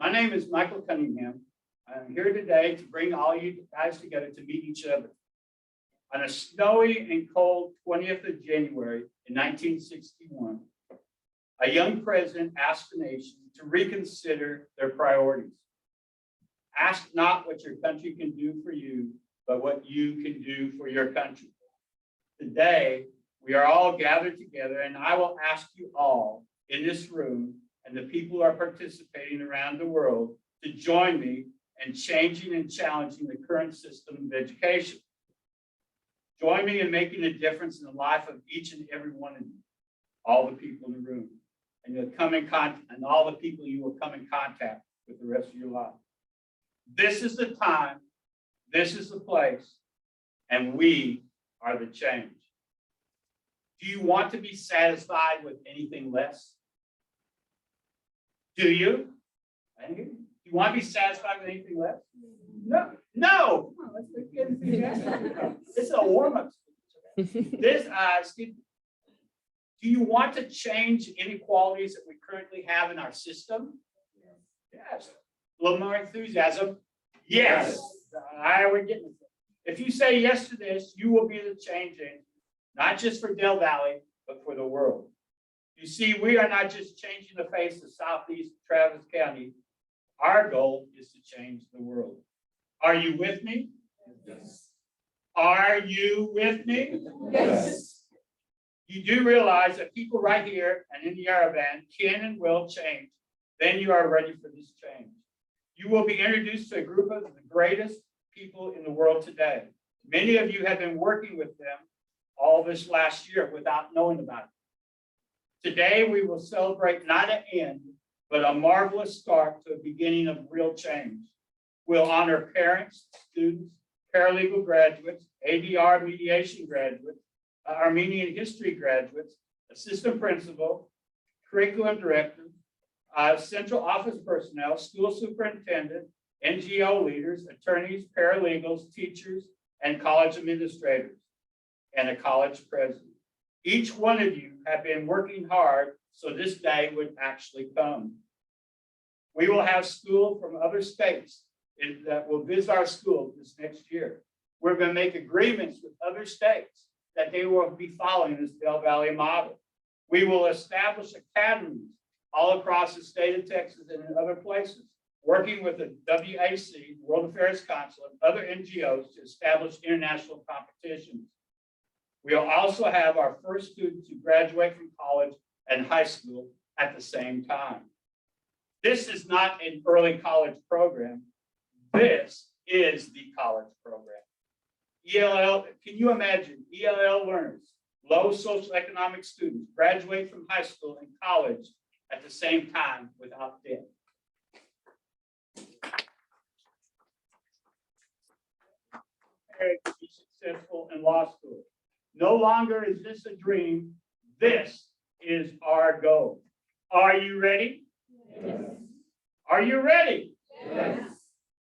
My name is Michael Cunningham. I'm here today to bring all you guys together to meet each other. On a snowy and cold 20th of January in 1961, a young president asked the nation to reconsider their priorities. Ask not what your country can do for you, but what you can do for your country. Today, we are all gathered together, and I will ask you all in this room and the people who are participating around the world to join me in changing and challenging the current system of education. Join me in making a difference in the life of each and every one of you, all the people in the room, and you'll come in contact, and all the people you will come in contact with the rest of your life. This is the time, this is the place, and we are the change. Do you want to be satisfied with anything less? Do you? Do you want to be satisfied with anything less? No. No. Come on, let's get enthusiastic. This is a warm-up. Do you want to change inequalities that we currently have in our system? Yes. A little more enthusiasm. Yes. We're getting it. If you say yes to this, you will be the change agent, not just for Del Valle, but for the world. You see, we are not just changing the face of Southeast Travis County. Our goal is to change the world. Are you with me? Yes. Are you with me? Yes. You do realize that people right here and in the Aravan can and will change. Then you are ready for this change. You will be introduced to a group of the greatest people in the world today. Many of you have been working with them all this last year without knowing about it. Today, we will celebrate not an end, but a marvelous start to a beginning of real change. We'll honor parents, students, paralegal graduates, ADR mediation graduates, Armenian history graduates, assistant principal, curriculum director, central office personnel, school superintendent, NGO leaders, attorneys, paralegals, teachers, and college administrators, and a college president. Each one of you have been working hard so this day would actually come. We will have school from other states that will visit our school this next year. We're going to make agreements with other states that they will be following this Del Valle model. We will establish academies all across the state of Texas and in other places, working with the WAC, World Affairs Council, and other NGOs to establish international competitions. We'll also have our first students who graduate from college and high school at the same time. This is not an early college program. This is the college program. ELL, can you imagine ELL learners, low socioeconomic students, graduate from high school and college at the same time without debt? To be successful in law school. No longer is this a dream. This is our goal. Are you ready? Yes. Are you ready? Yes.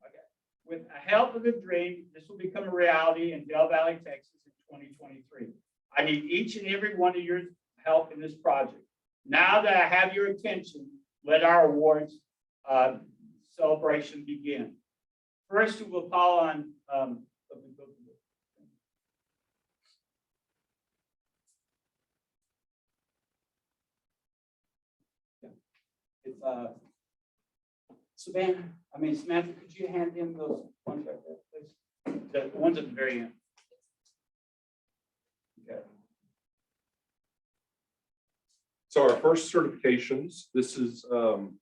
Okay. With the help of the dream, this will become a reality in Del Valle, Texas in 2023. I need each and every one of your help in this project. Now that I have your attention, let our awards celebration begin. First, we will call on Samantha, could you hand him those ones right there, please? The ones at the very end. Okay. So our first certifications, this is the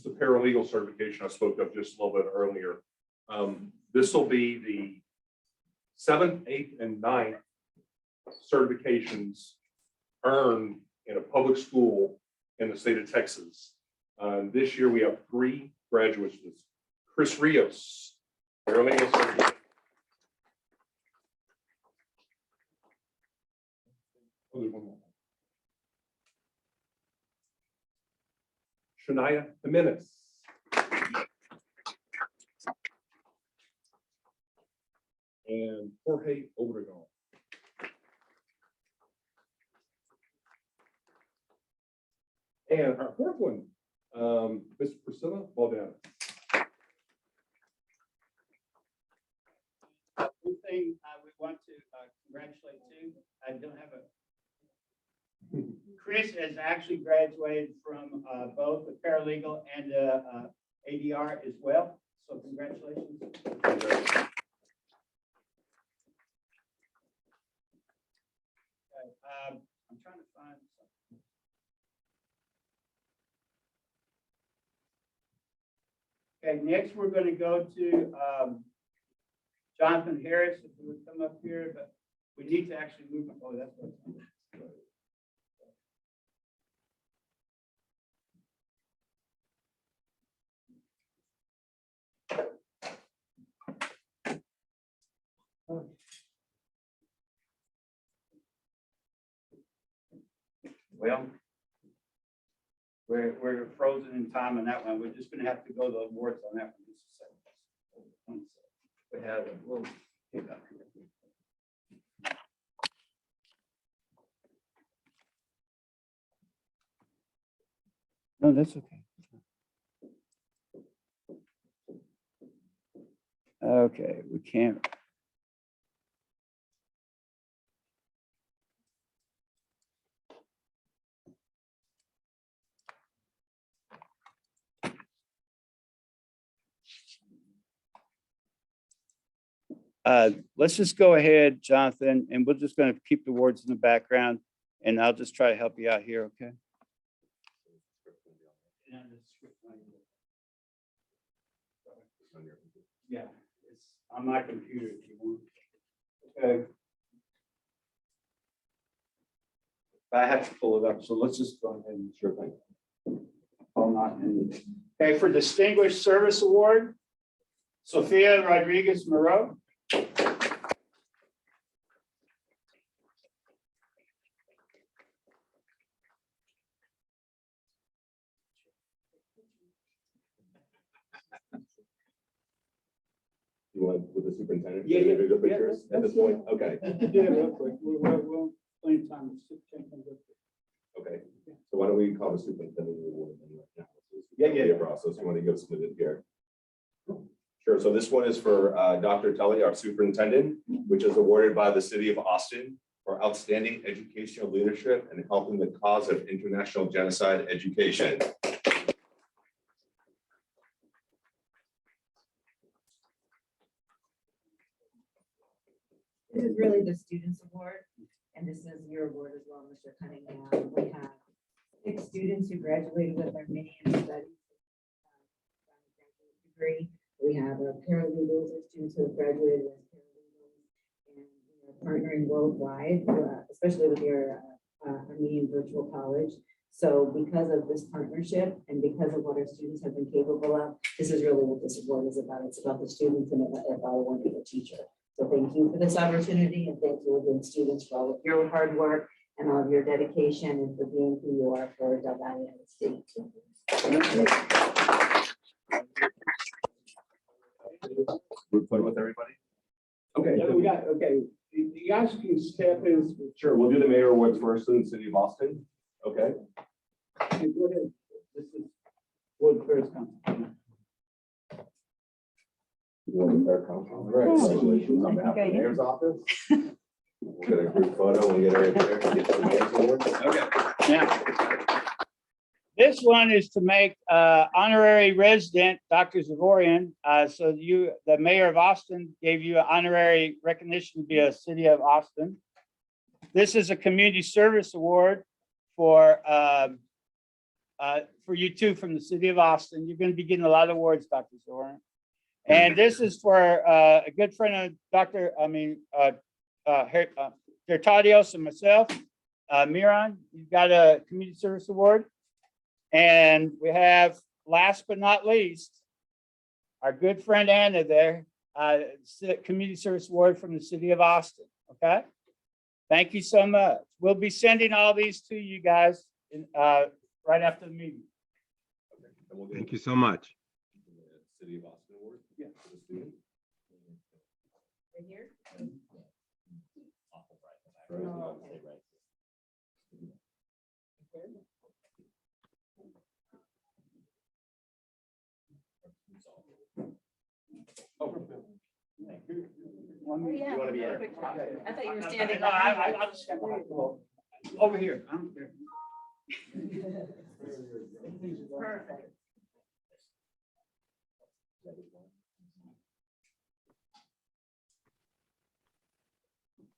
paralegal certification I spoke of just a little bit earlier. This will be the 7th, 8th, and 9th certifications earned in a public school in the state of Texas. This year we have 3 graduates. Chris Rios, paralegal certification. Oh, there's one more. Shania Jimenez. And Jorge Obregon. And our 4th one, Ms. Priscilla Valle. One thing we want to congratulate too, I don't have a. Chris has actually graduated from both the paralegal and ADR as well. So congratulations. Okay, I'm trying to find something. Okay, next we're going to go to Jonathan Harris, if he would come up here, but we need to actually move. Oh, that's what. Well, we're frozen in time on that one. We're just going to have to go to the awards on that one. Just a second. 1 second. We have it. We'll pick up here. No, that's okay. Okay, we can't. Let's just go ahead, Jonathan, and we're just going to keep the words in the background, and I'll just try to help you out here, okay? Yeah, it's on my computer if you want. Okay. But I have to pull it up, so let's just go ahead and sure thing. Oh, not in. Okay, for Distinguished Service Award, Sophia Rodriguez Moreau. You want with the superintendent? Yeah. Individual pictures at this point? Okay. Yeah, real quick. We'll plenty of time. Okay. So why don't we call the superintendent award then right now? Yeah. Process. You want to go submit it here? Sure. So this one is for Dr. Tully, our superintendent, which is awarded by the city of Austin for outstanding educational leadership and helping the cause of international genocide education. This is really the Students Award, and this is your award as well, Mr. Cunningham. We have 6 students who graduated with Armenian studies degree. We have our paralegals, or students who have graduated as paralegals, and we are partnering worldwide, especially with your Armenian Virtual College. So because of this partnership and because of what our students have been capable of, this is really what this award is about. It's about the students and if I wanted a teacher. So thank you for this opportunity, and thank you again, students, for all of your hard work and all of your dedication, and for being who you are for Del Valle State. Group photo with everybody? Okay. Yeah, we got, okay, you guys can step in. Sure. We'll do the mayor awards first in the city of Austin. Okay. Go ahead. This is Wood First Council. All right. Congratulations on behalf of the mayor's office. We'll get a group photo and get her right there to get the mayor's award. Okay. Now, this one is to make honorary resident Dr. Zavorian. So the mayor of Austin gave you an honorary recognition to be a city of Austin. This is a community service award for you two from the city of Austin. You're going to be getting a lot of awards, Dr. Zavorian. And this is for a good friend of Dr. Tertadios and myself, Miran. You've got a community service award. And we have, last but not least, our good friend Anna there, community service award from the city of Austin. Okay. Thank you so much. We'll be sending all these to you guys right after the meeting. Thank you so much. City of Austin award. Yeah. For the student. Right here? Right. Yeah. You wanna be in? I thought you were standing. No, I'll just step behind. Over here. I'm there. Perfect.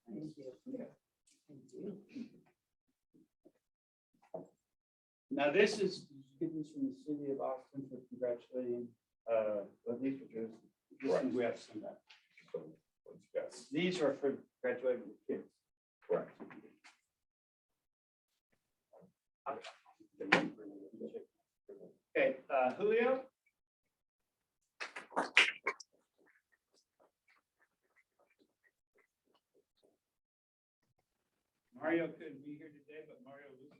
Thank you. Thank you. Now, this is students from the city of Austin for congratulating, these are just, this one we have to send back. Yes, These are for graduating kids. correct. Okay, Julio? Mario couldn't be here today, but Mario Lisa?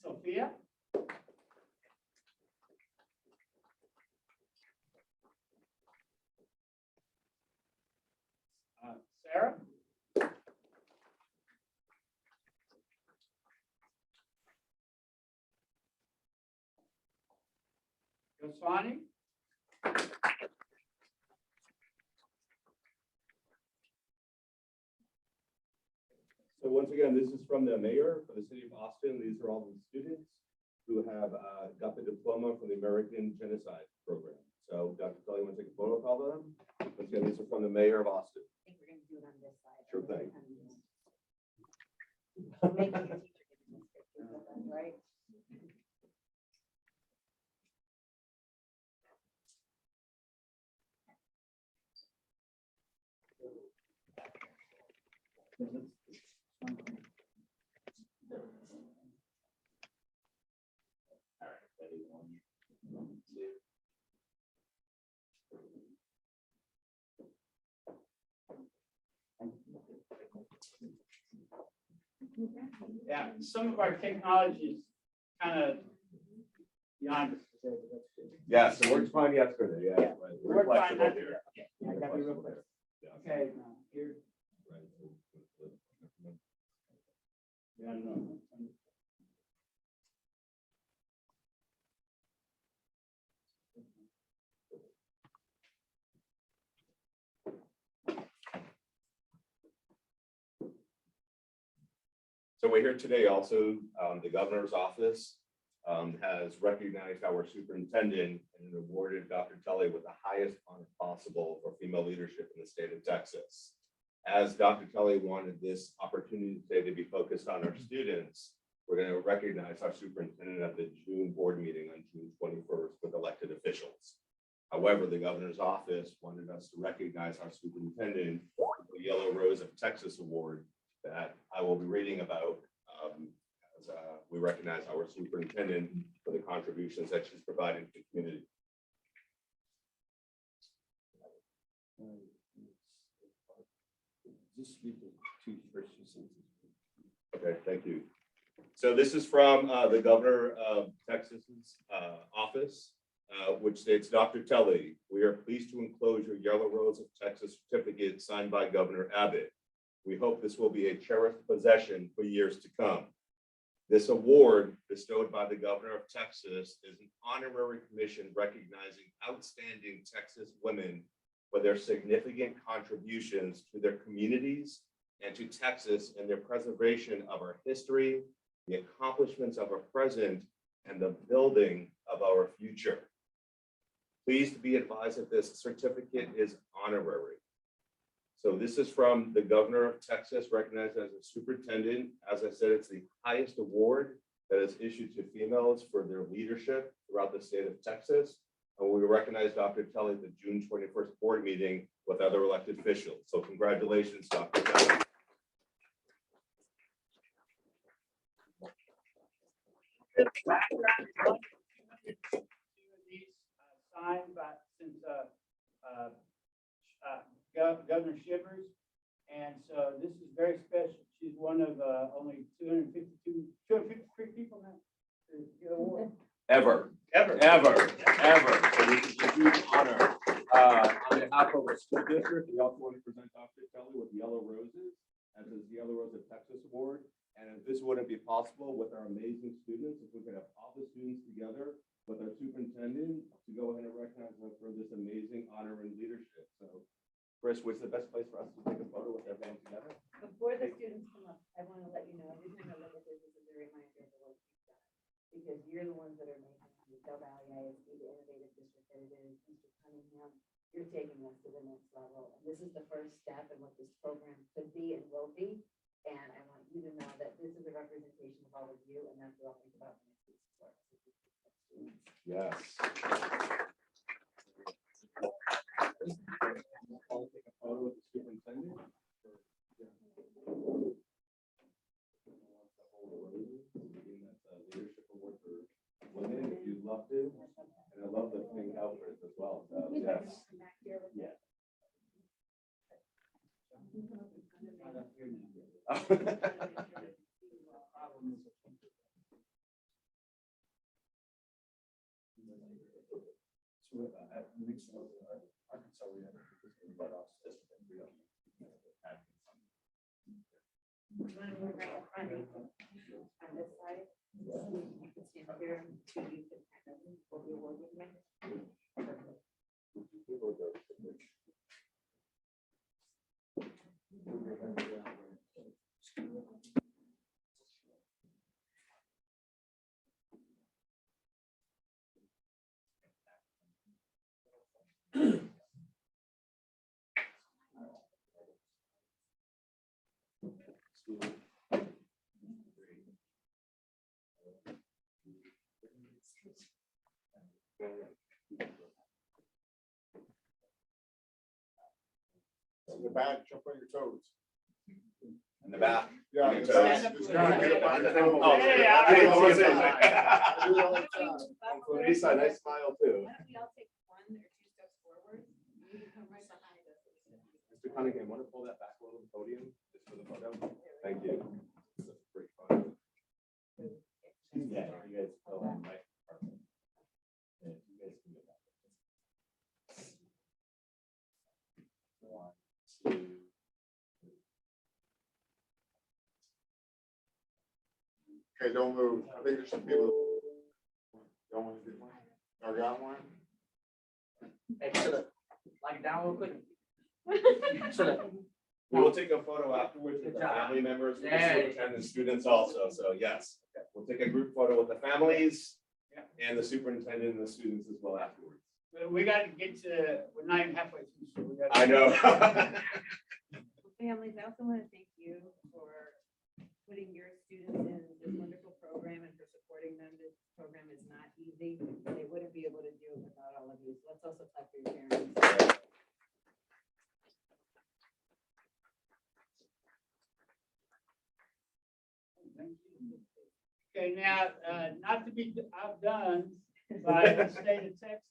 Sophia? Sarah? Yosani? So once again, this is from the mayor for the city of Austin. These are all the students who have got the diploma from the American Genocide Program. So Dr. Kelly, want to take a photo of all of them? Once again, these are from the mayor of Austin. I think we're gonna do it on this side. Sure thing. Make the teacher get this picture of them, right? Yeah, some of our technology is kind of beyond us today, but that's good. Yes, it worked fine yesterday, yeah. Yeah. right. We're We're fine. flexible here. I gotta be real quick. Okay, now, here. Yeah, I know. So we're here today also, the governor's office has recognized our superintendent and awarded Dr. Tully with the highest honor possible for female leadership in the state of Texas. As Dr. Tully wanted this opportunity today to be focused on our students, we're going to recognize our superintendent at the June board meeting on June 21st with elected officials. However, the governor's office wanted us to recognize our superintendent with the Yellow Rose of Texas Award that I will be reading about as we recognize our superintendent for the contributions that she's provided to the community. Okay, thank you. So this is from the governor of Texas's office, which states, Dr. Tully, we are pleased to enclose your Yellow Rose of Texas certificate signed by Governor Abbott. We hope this will be a cherished possession for years to come. This award, bestowed by the governor of Texas, is an honorary commission recognizing outstanding Texas women for their significant contributions to their communities and to Texas in their preservation of our history, the accomplishments of our present, and the building of our future. Please be advised that this certificate is honorary. So this is from the governor of Texas, recognized as a superintendent. As I said, it's the highest award that is issued to females for their leadership throughout the state of Texas. And we recognize Dr. Tully at the June 21st board meeting with other elected officials. So congratulations, Dr. Tully. Signed by, since Governor Shivers, and so this is very special. She's one of only 253 people now to get an award. Ever. So this is a huge honor. On behalf of the school district, we also want to present Dr. Kelly with yellow roses. as is the Yellow Rose of Texas Award. And this wouldn't be possible with our amazing students if we could have all the students together with our superintendent to go ahead and recognize them for this amazing honor and leadership. So, Chris, what's the best place for us to take a photo with everyone together? Before the students come up, I want to let you know, every time I look at this, it's a reminder of the work you've done. Because you're the ones that are making the Valle ISD the innovative district that it is. Mr. Cunningham, you're taking us to the next level. And this is the first step in what this program could be and will be. And I want you to know that this is a representation of all of you, and that's what I'll think about when I see this work. Yes. I'll take a photo with the superintendent. Leadership award for women, if you'd love to. And I love the pink outfits as well. So, yes. Yeah. You want to move right in front on this side? You can stand here, so you can kind of hold your award with me. In the back, jump on your toes. In the back. Yeah. Your Stand toes. up. Get up on your toes. Oh, Hey, I didn't I see it. do it all the time. Lisa, nice smile too. Why don't we all take 1 or 2 steps forward? You can come right behind us. Mr. Cunningham, want to pull that back a little, the podium, just for the photo? Thank you. That's a great photo. Yeah, you guys fill in, right? Perfect. Yeah, you guys can get that. 1, 2. Okay, don't move. I think there should be a little. Don't want to get one? I got one? Hey, sit up. Lie down real quick. Sit up. We will take a photo afterwards with the Good job. family members, with the There you superintendent, students also, so yes. We'll take a group photo with the families and the superintendent and the students as well afterwards. We got to get to, we're not even halfway through, so we got. I know. Families, I also want to thank you for putting your students in this wonderful program and for supporting them. This program is not easy. They wouldn't be able to do it without all of you. So let's also clap for your parents. Okay, now, not to be outdone by the state of Texas,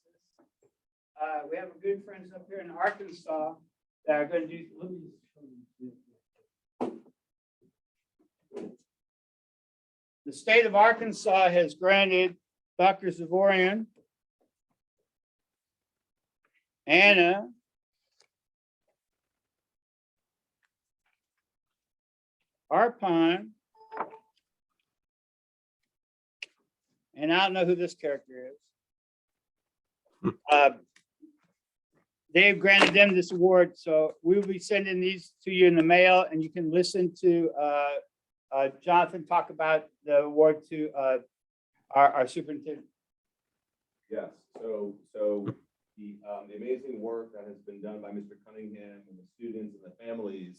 we have a good friends up here in Arkansas that are going to do. Let me just show you this. The state of Arkansas has granted Dr. Zavorian, Anna, Arpon, and I don't know who this character is. They've granted them this award, so we will be sending these to you in the mail, and you can listen to Jonathan talk about the award to our superintendent. Yes, so the amazing work that has been done by Mr. Cunningham and the students and the families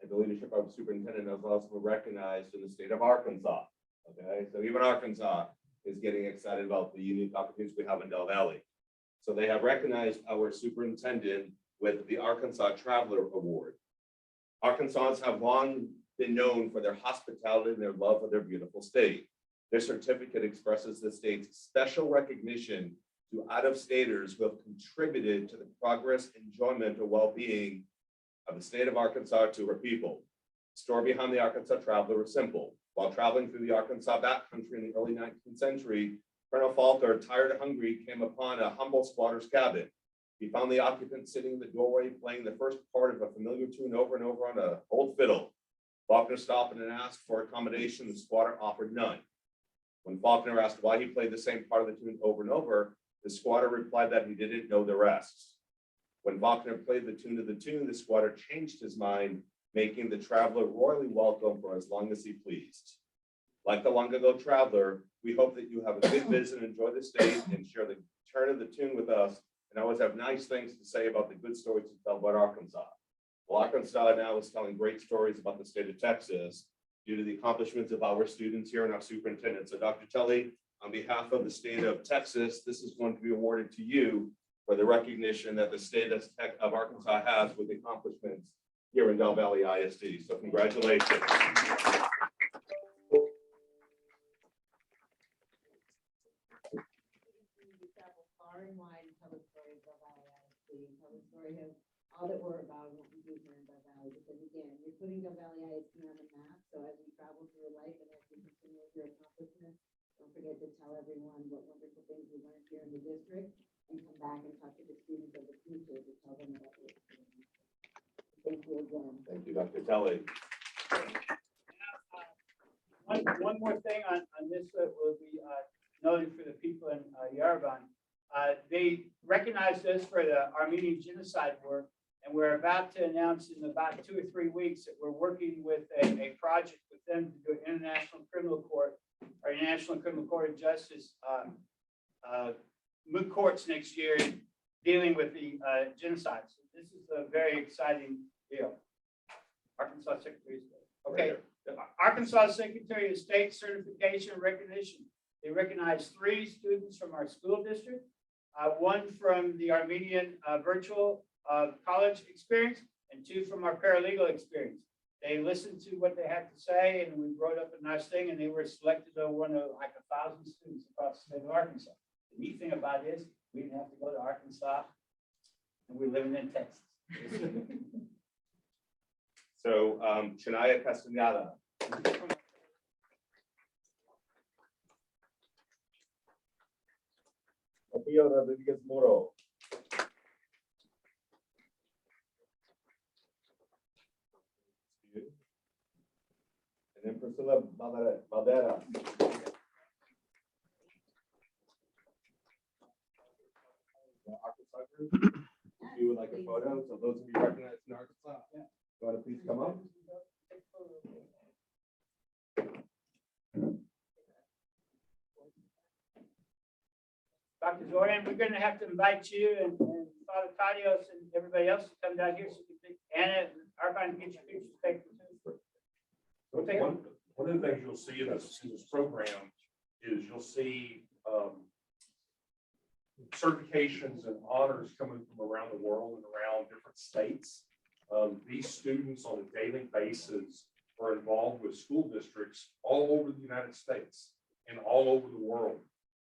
and the leadership of the superintendent is also recognized in the state of Arkansas. Okay, so even Arkansas is getting excited about the unique opportunities we have in Del Valle. So they have recognized our superintendent with the Arkansas Traveler Award. Arkansans have long been known for their hospitality and their love of their beautiful state. This certificate expresses the state's special recognition to out-of-staters who have contributed to the progress, enjoyment, or well-being of the state of Arkansas to her people. The story behind the Arkansas Traveler is simple. While traveling through the Arkansas backcountry in the early 19th century, Colonel Falter, tired and hungry, came upon a humble squatter's cabin. He found the occupant sitting in the doorway playing the first part of a familiar tune over and over on an old fiddle. Faulkner stopped and asked for accommodation. The squatter offered none. When Faulkner asked why he played the same part of the tune over and over, the squatter replied that he didn't know the rest. When Faulkner played the tune of the tune, the squatter changed his mind, making the traveler royally welcome for as long as he pleased. Like the long ago traveler, we hope that you have a good visit and enjoy the state and share the turn of the tune with us, and always have nice things to say about the good stories to tell about Arkansas. Well, Arkansas now is telling great stories about the state of Texas due to the accomplishments of our students here and our superintendent. So Dr. Tully, on behalf of the state of Texas, this is going to be awarded to you for the recognition that the state of Arkansas has with accomplishments here in Del Valle ISD. So congratulations. Far and wide and tell the story of Valle ISD, tell the story of all that we're about and what we do here in Valle. Because again, you're putting Valle ISD on the map. So as we travel through life and as we continue your accomplishments, don't forget to tell everyone what wonderful things we learned here in the district, and come back and talk to the students of the future to tell them about it. Thank you again. Thank you, Dr. Tully. One more thing on this that will be noted for the people in Yerevan. They recognized us for the Armenian genocide work, and we're about to announce in about 2 or 3 weeks that we're working with a project with them to do an international criminal court or International Criminal Court of Justice moot courts next year dealing with the genocide. So this is a very exciting deal. Arkansas Secretary of State. Okay, the Arkansas Secretary of State certification recognition. They recognized 3 students from our school district, 1 from the Armenian virtual college experience, and 2 from our paralegal experience. They listened to what they had to say, and we wrote up a nice thing, and they were selected as one of like 1,000 students across the state of Arkansas. The neat thing about it is we didn't have to go to Arkansas, and we're living in Texas. So Shania Castaneda. Opio Rodriguez Moro. And then Priscilla Valdera. Arkansas group. If you would like a photo, so those of you recognized in Arkansas, go ahead and please come up. Dr. Zorian, we're going to have to invite you and Father Tadios and everybody else to come down here so we can, Anna, our kind get your pictures taken too. We'll take One of the things you'll see in this program is you'll see certifications and honors coming from around the world and around different states. These students on a daily basis are involved with school districts all over the United States and all over the world,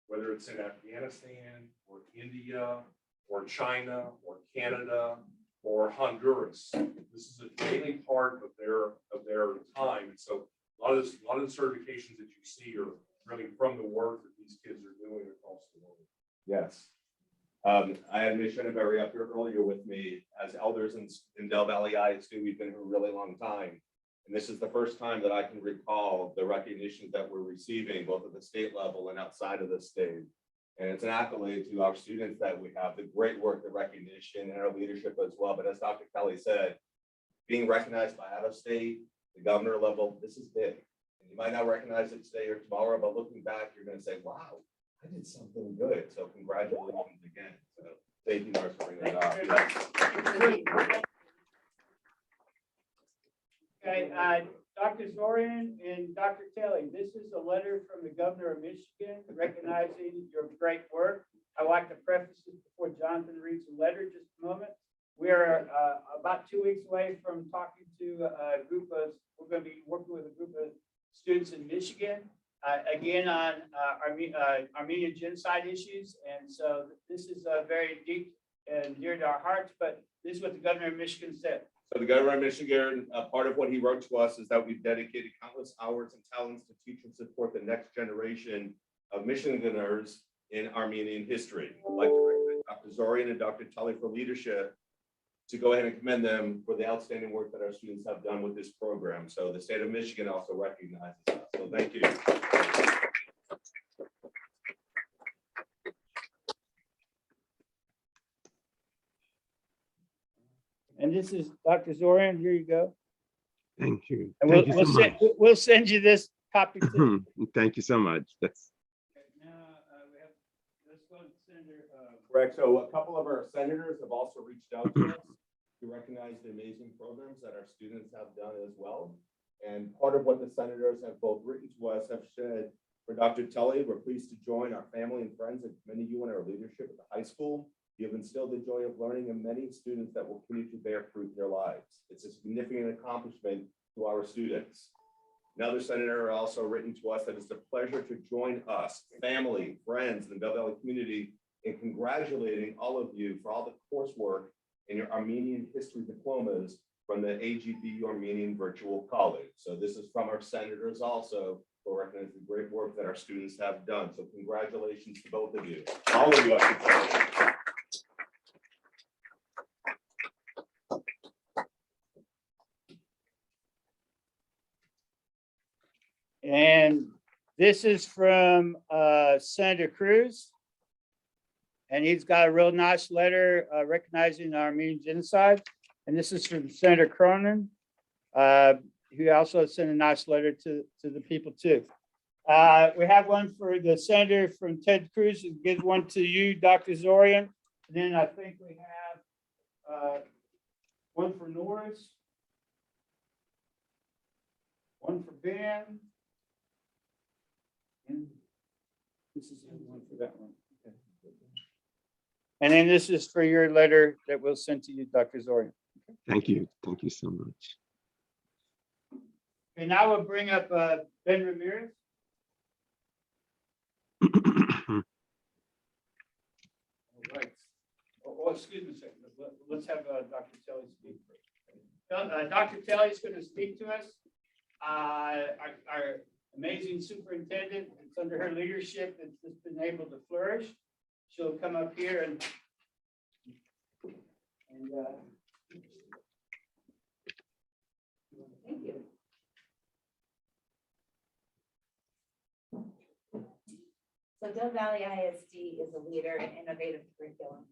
whether it's in Afghanistan or India or China or Canada or Honduras. This is a daily part of their time. And so a lot of the certifications that you see are really from the work that these kids are doing across the world. Yes. I had Ms. Shenneberry up here earlier with me. As elders in Del Valle ISD, we've been here a really long time. And this is the first time that I can recall the recognition that we're receiving both at the state level and outside of the state. And it's an accolade to our students that we have, the great work, the recognition, and our leadership as well. But as Dr. Kelly said, being recognized by out of state, the governor level, this is big. And you might not recognize it today or tomorrow, but looking back, you're going to say, wow, I did something good. So congratulations again. So thank you, Nurse, for bringing that up. Okay, Dr. Zorian and Dr. Kelly, this is a letter from the governor of Michigan recognizing your great work. I'd like to preface this before Jonathan reads the letter just a moment. We are about 2 weeks away from talking to a group of, we're going to be working with a group of students in Michigan, again on Armenian genocide issues. And so this is very deep and dear to our hearts, but this is what the governor of Michigan said. So the governor of Michigan, part of what he wrote to us is that we've dedicated countless hours and talents to teach and support the next generation of Michiganers in Armenian history. I'd like to recognize Dr. Zorian and Dr. Tully for leadership to go ahead and commend them for the outstanding work that our students have done with this program. So the state of Michigan also recognizes us. So thank you. And this is Dr. Zorian. Here you go. Thank you. And Thank you so much. we'll send you this copy too. Thank you so much. That's Now, we have, let's go to Senator, Correct. So a couple of our senators have also reached out to us to recognize the amazing programs that our students have done as well. And part of what the senators have both written to us have said, for Dr. Tully, we're pleased to join our family and friends and commend you in our leadership at the high school. You have instilled the joy of learning in many students that will continue to bear fruit in their lives. It's a significant accomplishment to our students. Another senator also written to us that it's a pleasure to join us, family, friends, and the Bell Valley community in congratulating all of you for all the coursework in your Armenian history diplomas from the AGBU Armenian Virtual College. So this is from our senators also for recognizing the great work that our students have done. So congratulations to both of you, all of you. I should say. and this is from Senator Cruz. And he's got a real nice letter recognizing the Armenian genocide. And this is from Senator Cronin, who also sent a nice letter to the people too. We have one for the senator from Ted Cruz, and give one to you, Dr. Zorian. And then I think we have one for Norris, one for Ben, and this is the one for that one. Okay. And then this is for your letter that we'll send to you, Dr. Zorian. thank you. Thank you so much. Okay, now we'll bring up Ben Ramirez. All right. Oh, excuse me a second. Let's have Dr. Telly speak first. Dr. Telly is going to speak to us. Our amazing superintendent, it's under her leadership that's just been able to flourish. She'll come up here and Thank you. So Del Valle ISD is a leader in innovative curriculum.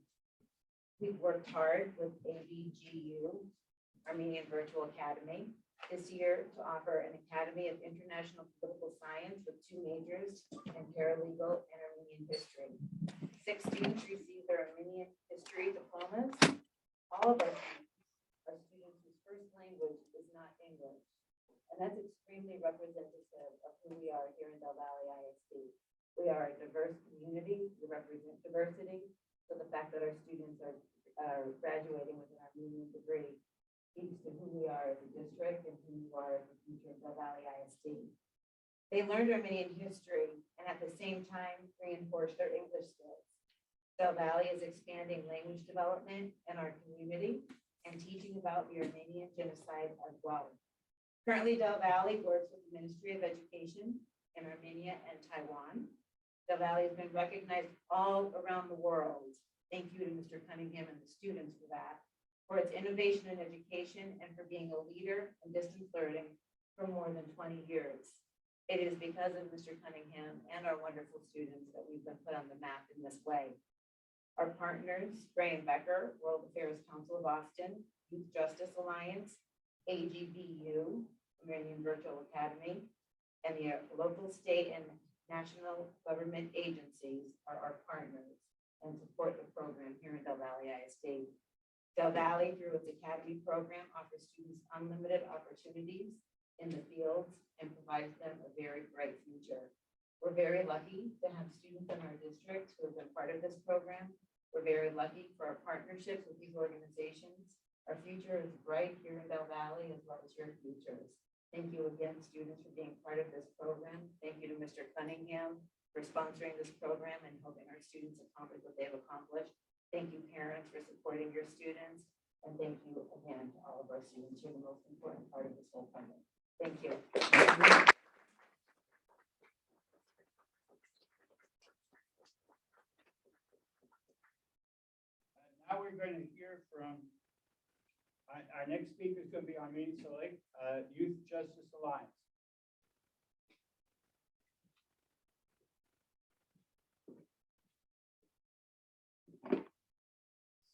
We've worked hard with AGBU, Armenian Virtual Academy, this year to offer an Academy of International Political Science with 2 majors in paralegal and Armenian history. 6 students received their Armenian history diplomas. All of our students whose first language is not English. And that's extremely representative of who we are here in Del Valle ISD. We are a diverse community, we represent diversity. So the fact that our students are graduating with an Armenian degree speaks to who we are as a district and who we are as the future of Del Valle ISD. They learned Armenian history and at the same time reinforced their English skills. Del Valle is expanding language development in our community and teaching about the Armenian genocide as well. Currently, Del Valle works with the Ministry of Education in Armenia and Taiwan. Del Valle has been recognized all around the world. Thank you to Mr. Cunningham and the students for that, for its innovation in education and for being a leader in distance learning for more than 20 years. It is because of Mr. Cunningham and our wonderful students that we've been put on the map in this way. Our partners, Graham Becker, World Affairs Council of Austin, Youth Justice Alliance, AGBU, Armenian Virtual Academy, and the local, state, and national government agencies are our partners and support the program here in Del Valle ISD. Del Valle, through its Academy program, offers students unlimited opportunities in the fields and provides them a very bright future. We're very lucky to have students in our districts who have been part of this program. We're very lucky for our partnerships with these organizations. Our future is bright here in Del Valle as well as your futures. Thank you again, students, for being part of this program. Thank you to Mr. Cunningham for sponsoring this program and helping our students accomplish what they've accomplished. Thank you, parents, for supporting your students. And thank you again to all of our students. You're the most important part of this whole program. Thank you. now we're going to hear from Our next speaker is going to be Armenian Select, Youth Justice Alliance.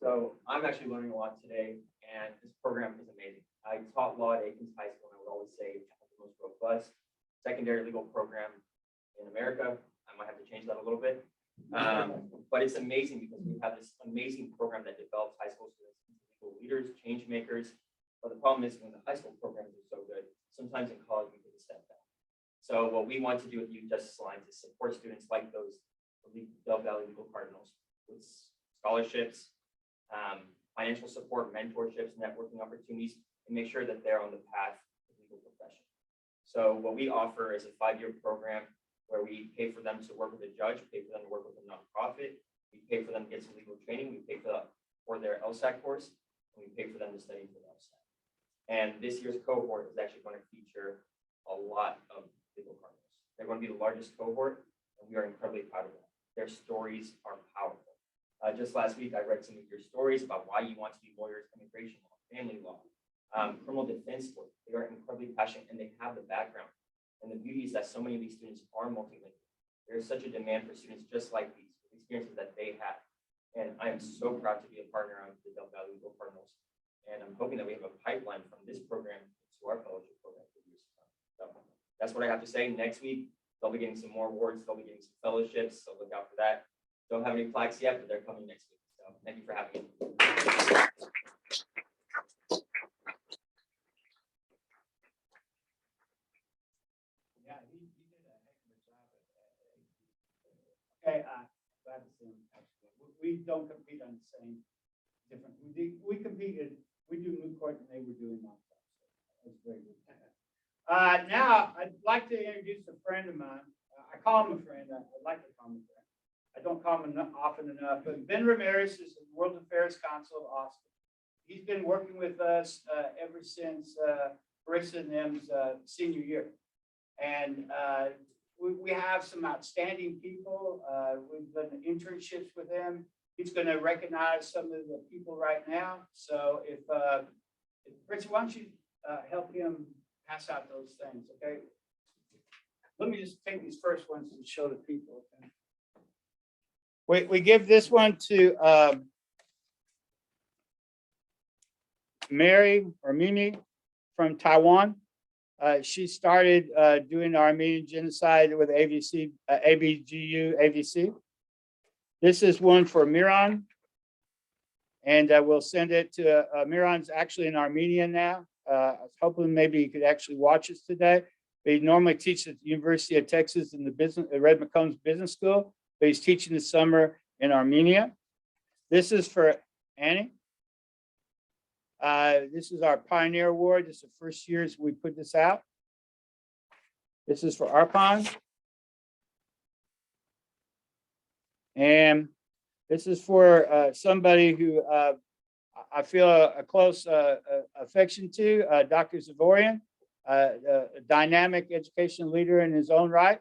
So I'm actually learning a lot today, and this program is amazing. I taught law at Aikens High School, and I would always say it's the most robust secondary legal program in America. I might have to change that a little bit. But it's amazing because we have this amazing program that develops high school students into legal leaders, change makers. But the problem is when the high school programs are so good, sometimes in college we take a step back. So what we want to do with Youth Justice Alliance is support students like those Del Valle Legal Cardinals with scholarships, financial support, mentorships, networking opportunities, and make sure that they're on the path to legal profession. So what we offer is a 5-year program where we pay for them to work with a judge, pay for them to work with a nonprofit, we pay for them to get some legal training, we pay for their LSAT course, and we pay for them to study for the LSAT. And this year's cohort is actually going to feature a lot of legal cardinals. They're going to be the largest cohort, and we are incredibly proud of them. Their stories are powerful. Just last week, I read some of your stories about why you want to be lawyers, immigration law, family law, criminal defense work. They are incredibly passionate, and they have the background. And the beauty is that so many of these students are multilingual. There is such a demand for students just like these, with experiences that they have. And I am so proud to be a partner of the Del Valle Legal Cardinals. And I'm hoping that we have a pipeline from this program to our fellowship program for years to come. So that's what I have to say. Next week, they'll be getting some more awards. They'll be getting some fellowships. So look out for that. Don't have any plaques yet, but they're coming next week. So thank you for having me. Yeah, he did a heck of a job at that. Okay, glad to see him. We don't compete on the same different. We competed. We do moot court, and they were doing nonprofit. That's very good. Now I'd like to introduce a friend of mine. I call him a friend. I'd like to call him a friend. I don't call him often enough, but Ben Ramirez is the World Affairs Consul of Austin. He's been working with us ever since Marissa and them's senior year. And we have some outstanding people. We've done internships with him. He's going to recognize some of the people right now. So if Richard, why don't you help him pass out those things, okay? Let me just take these first ones and show the people, okay? We give this one to Mary or Mimi from Taiwan. She started doing the Armenian genocide with AVC, AGBU AVC. This is one for Miran, and we'll send it to Miran's actually in Armenian now. I was hoping maybe he could actually watch us today. But he normally teaches at the University of Texas in the Red McCombs Business School, but he's teaching this summer in Armenia. This is for Annie. This is our Pioneer Award. This is the first years we put this out. This is for Arpan. And this is for somebody who I feel a close affection to, Dr. Zavorian, a dynamic education leader in his own right.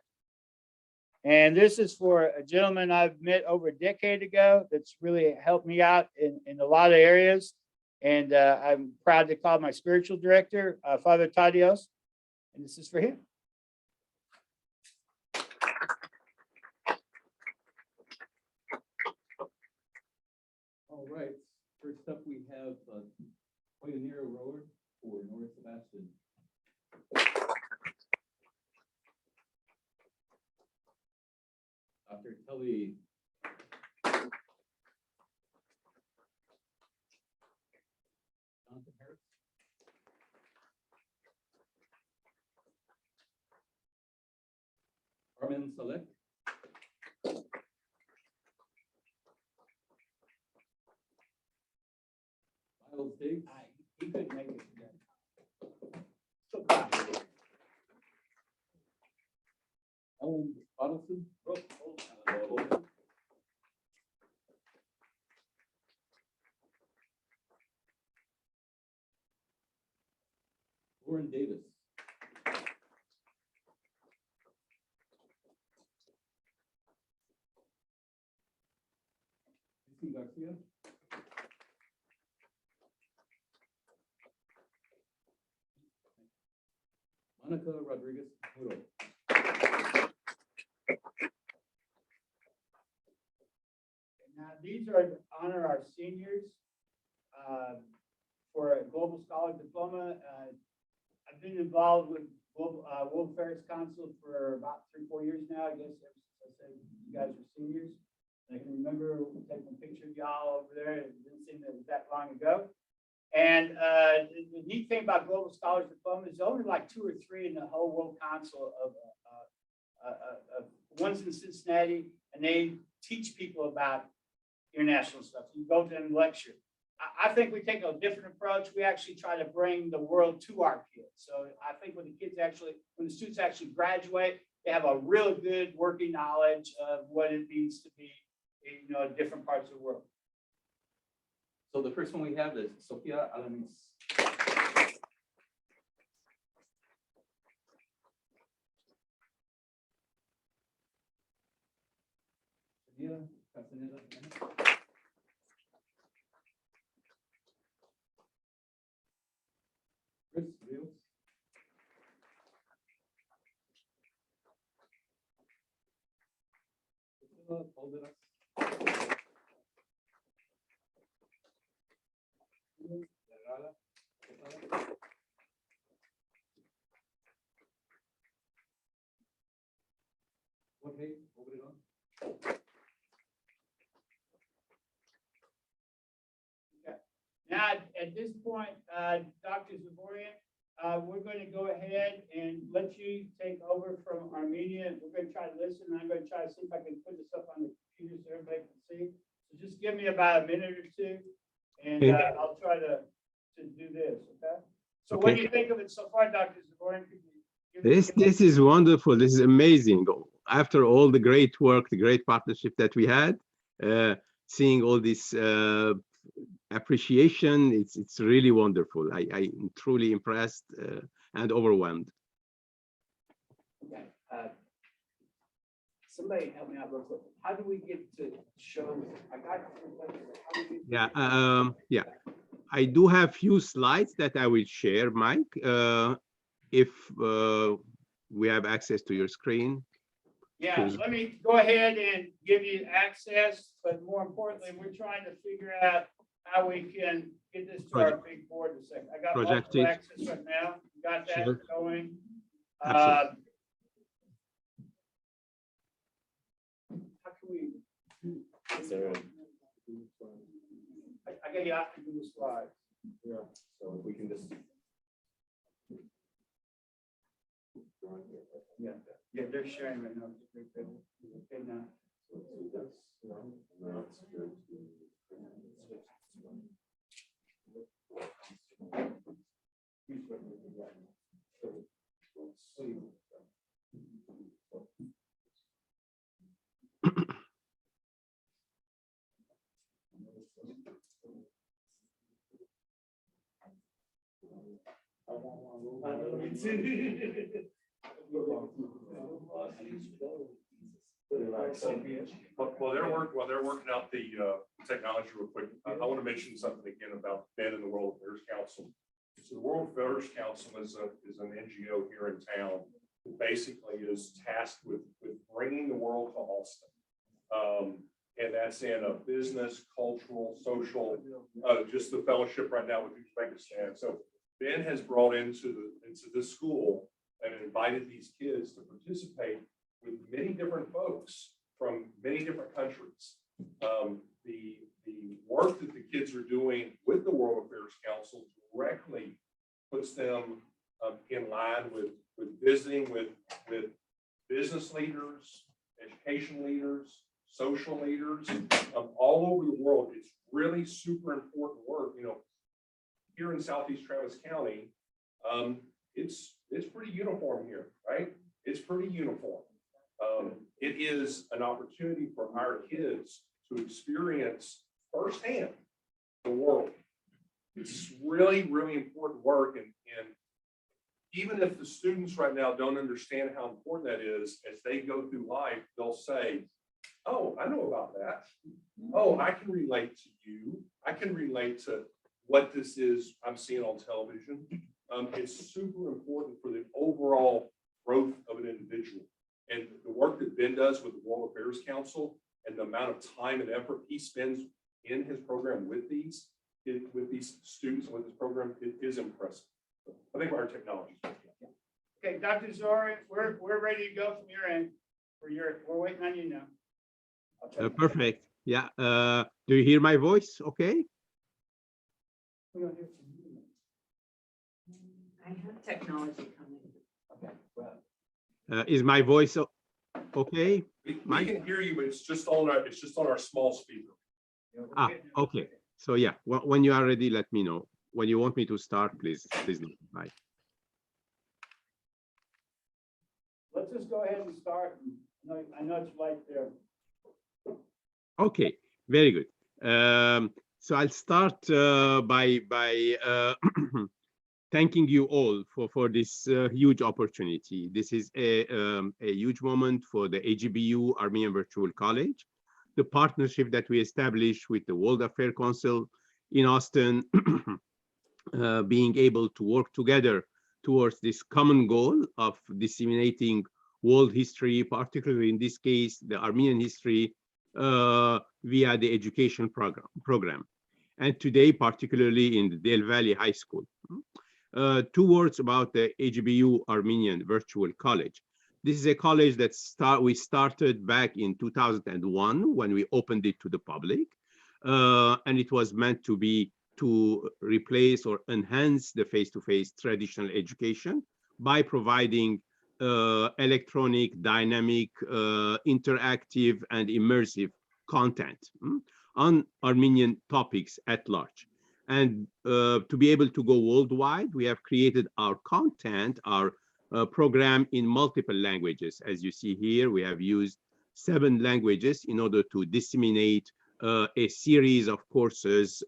And this is for a gentleman I've met over a decade ago that's really helped me out in a lot of areas. And I'm proud to call my spiritual director, Father Tadios. And this is for him. All right, first up we have Pioneer Award for North Sebastian. Dr. Kelly. Jonathan Harris. Armin Salek. Miles Diggs. He couldn't make it today. So proud of him. Ellen Bottleson. Lauren Davis. Garcia. Monica Rodriguez Muro. Now, these are to honor our seniors for a Global Scholar Diploma. I've been involved with World Affairs Council for about 3-4 years now, I guess, ever since I said you guys are seniors. I can remember taking a picture of y'all over there. It didn't seem that it was that long ago. And the neat thing about Global Scholars Diploma is only like 2 or 3 in the whole World Council of ones in Cincinnati, and they teach people about international stuff. You go to them and lecture. I think we take a different approach. We actually try to bring the world to our kids. So I think when the students actually graduate, they have a real good working knowledge of what it means to be, in different parts of the world. So the first one we have is Sofia Alanis. Sofia Castaneda. Chris Rios. Priscilla Calderas. Regala. Jorge Obregón. Now, at this point, Dr. Zavorian, we're going to go ahead and let you take over from Armenian. We're going to try to listen, and I'm going to try to see if I can put this up on the computer so everybody can see. So just give me about a minute or two, and I'll try to do this, okay? So what do you think of it so far, Dr. Zavorian? This is wonderful. This is amazing. After all the great work, the great partnership that we had, seeing all this appreciation, it's really wonderful. I'm truly impressed and overwhelmed. Okay. Somebody help me out real quick. How do we get to show? I got. Yeah. I do have few slides that I will share, Mike. If we have access to your screen. Yeah, let me go ahead and give you access, but more importantly, we're trying to figure out how we can get this to our big board in a second. I got multiple access right now. Got that going. How can we? I got you out to do the slides. Yeah, so if we can just. Yeah, they're sharing right now. Okay, now. While they're working out the technology real quick, I want to mention something again about Ben and the World Affairs Council. So the World Affairs Council is an NGO here in town that basically is tasked with bringing the world to Austin. And that's in a business, cultural, social, just the fellowship right now with Uzbekistan. So Ben has brought into the school and invited these kids to participate with many different folks from many different countries. The work that the kids are doing with the World Affairs Council directly puts them in line with visiting with business leaders, education leaders, social leaders all over the world. It's really super important work. Here in Southeast Travis County, it's pretty uniform here, right? It's pretty uniform. It is an opportunity for our kids to experience firsthand the world. It's really, really important work. And even if the students right now don't understand how important that is, as they go through life, they'll say, oh, I know about that. Oh, I can relate to you. I can relate to what this is I'm seeing on television. It's super important for the overall growth of an individual. And the work that Ben does with the World Affairs Council and the amount of time and effort he spends in his program with these students and with this program, it is impressive. So I think our technology. Okay, Dr. Zori, we're ready to go from your end. We're waiting on you now. I'll tell you. Perfect. Yeah. Do you hear my voice? Okay. We don't hear from you. I have technology coming. Okay, well, Is my voice okay? We can hear you, but it's just on our small speaker. you know, we're Ah, getting it. okay. So yeah, when you are ready, let me know. When you want me to start, please notify. Let's just go ahead and start. I know it's right there. Okay, very good. So I'll start by thanking you all for this huge opportunity. This is a huge moment for the AGBU Armenian Virtual College. The partnership that we established with the World Affairs Council in Austin, being able to work together towards this common goal of disseminating world history, particularly in this case, the Armenian history, via the education program. And today, particularly in the Valle High School. 2 words about the AGBU Armenian Virtual College. This is a college that we started back in 2001 when we opened it to the public. And it was meant to be to replace or enhance the face-to-face traditional education by providing electronic, dynamic, interactive, and immersive content on Armenian topics at large. And to be able to go worldwide, we have created our content, our program in multiple languages. As you see here, we have used 7 languages in order to disseminate a series of courses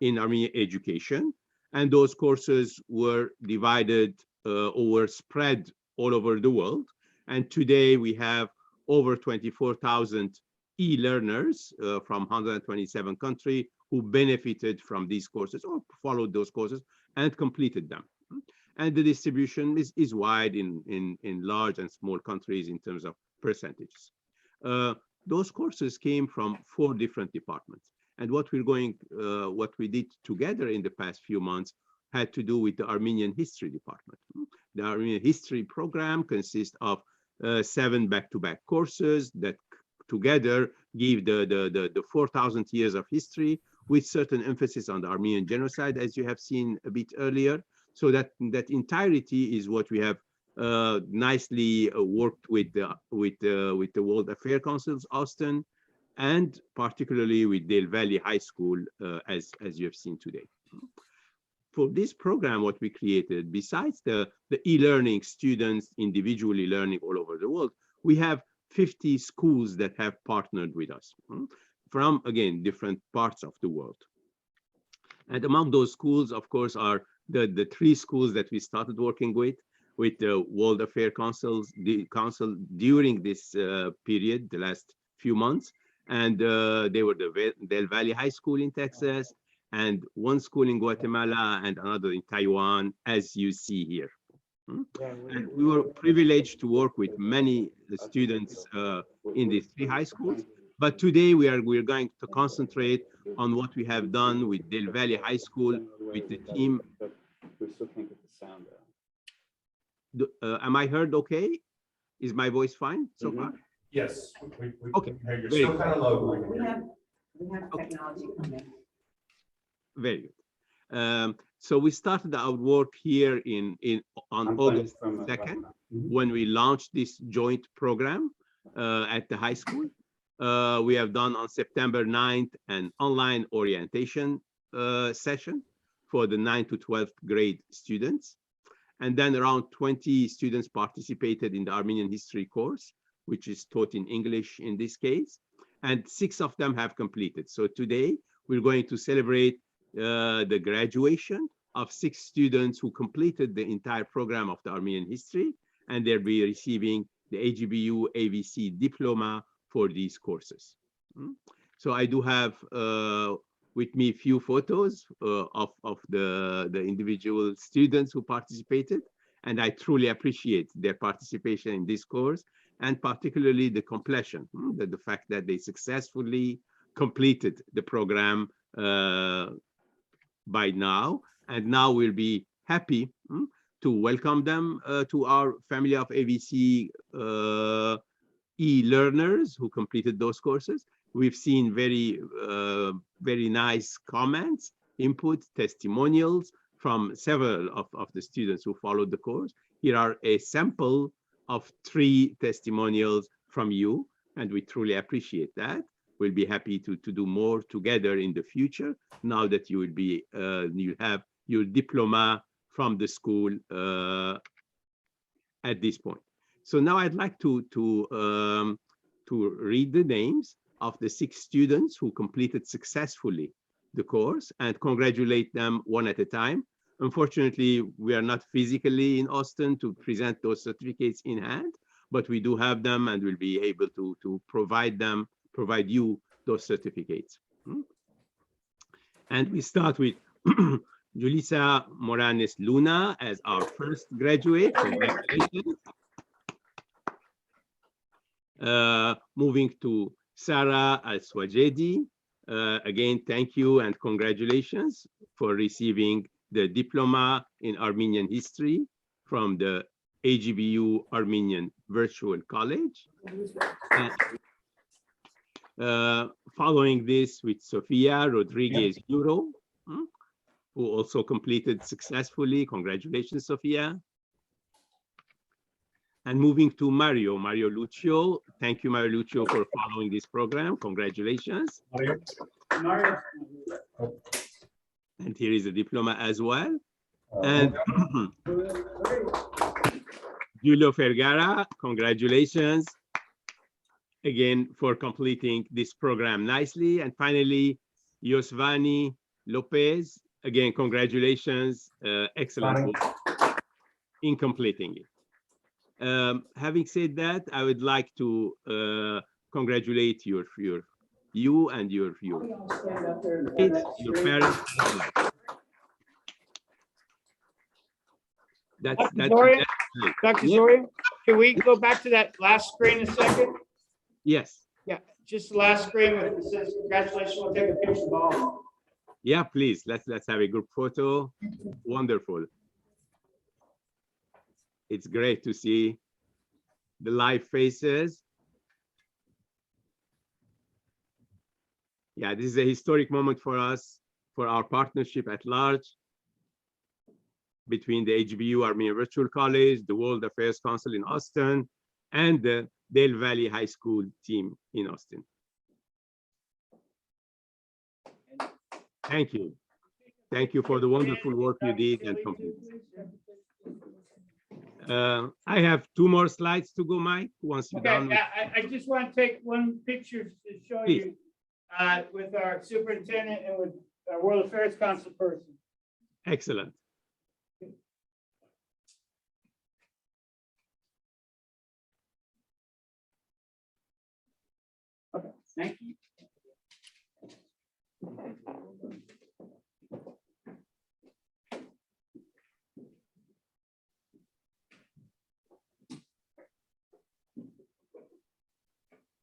in Armenian education. And those courses were divided or spread all over the world. And today we have over 24,000 e-learners from 127 countries who benefited from these courses or followed those courses and completed them. And the distribution is wide in large and small countries in terms of percentages. Those courses came from 4 different departments. And what we did together in the past few months had to do with the Armenian history department. The Armenian history program consists of 7 back-to-back courses that together give the 4,000 years of history with certain emphasis on the Armenian genocide, as you have seen a bit earlier. So that entirety is what we have nicely worked with the World Affairs Council's Austin, and particularly with Del Valle High School, as you have seen today. For this program, what we created, besides the e-learning students individually learning all over the world, we have 50 schools that have partnered with us from, again, different parts of the world. And among those schools, of course, are the 3 schools that we started working with the World Affairs Council during this period, the last few months. And they were the Del Valle High School in Texas, and 1 school in Guatemala and another in Taiwan, as you see here. And we were privileged to work with many students in these 3 high schools. But today we're going to concentrate on what we have done with Del Valle High School with the team. We still can't get the sound out. Am I heard okay? Is my voice fine so far? Yes. Okay. You're still kind of low. We have technology coming. Very good. So we started our work here on August 2nd, when we launched this joint program at the high school. We have done on September 9th an online orientation session for the 9th to 12th grade students. And then around 20 students participated in the Armenian history course, which is taught in English in this case. And 6 of them have completed. So today we're going to celebrate the graduation of 6 students who completed the entire program of the Armenian history, and they'll be receiving the AGBU AVC diploma for these courses. So I do have with me few photos of the individual students who participated, and I truly appreciate their participation in this course, and particularly the completion, the fact that they successfully completed the program by now, and now we'll be happy to welcome them to our family of AVC e-learners who completed those courses. We've seen very nice comments, input, testimonials from several of the students who followed the course. Here are a sample of 3 testimonials from you, and we truly appreciate that. We'll be happy to do more together in the future, now that you will be, you have your diploma from the school at this point. So now I'd like to read the names of the 6 students who completed successfully the course and congratulate them one at a time. Unfortunately, we are not physically in Austin to present those certificates in hand, but we do have them and we'll be able to provide you those certificates. And we start with Julissa Moranes Luna as our first graduate. Congratulations. Moving to Sarah Al-Swajedi. Again, thank you and congratulations for receiving the diploma in Armenian history from the AGBU Armenian Virtual College. Following this with Sofia Rodriguez Euro, who also completed successfully. Congratulations, Sofia. And moving to Mario Lucio. Thank you, Mario Lucio, for following this program. Congratulations. Mario. And here is a diploma as well. And Julio Fergara, congratulations again for completing this program nicely. And finally, Yosvani Lopez, again, congratulations, excellent work in completing it. Having said that, I would like to congratulate you and your kids, your parents. That's Dr. Zoria, can we go back to that last screen a second? Yes. Yeah, just the last screen where it says congratulations. We'll take a picture of all. Yeah, please. Let's have a group photo. Wonderful. It's great to see the live faces. Yeah, this is a historic moment for us, for our partnership at large between the AGBU Armenian Virtual College, the World Affairs Council in Austin, and the Del Valle High School team in Austin. Thank you. Thank you for the wonderful work you did and completed. I have 2 more slides to go, Mike, once you're done. Yeah, I just want to take one picture to show Please. You with our superintendent and with our World Affairs Council person. Excellent. Okay, thank you.